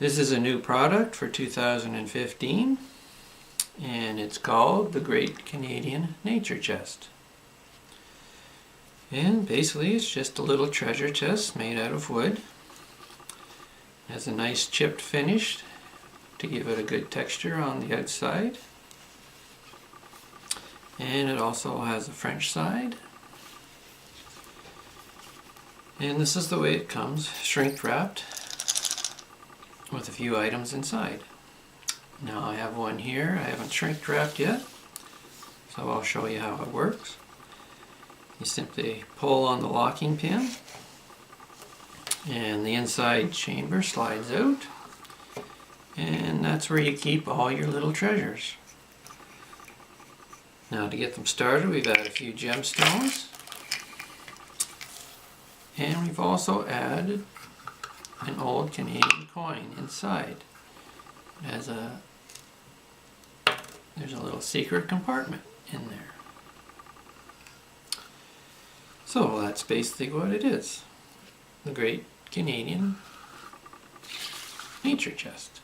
This is a new product for 2015, and it's called the Great Canadian Nature Chest. And basically it's just a little treasure chest made out of wood. It has a nice chipped finish to give it a good texture on the outside. And it also has a French side. And this is the way it comes, shrink wrapped with a few items inside. Now I have one here, I haven't shrink wrapped yet, so I'll show you how it works. You simply pull on the locking pin and the inside chamber slides out, and that's where you keep all your little treasures. Now to get them started, we've added a few gemstones, and we've also added an old Canadian coin inside. There's a little secret compartment in there. So that's basically what it is. The Great Canadian Nature Chest.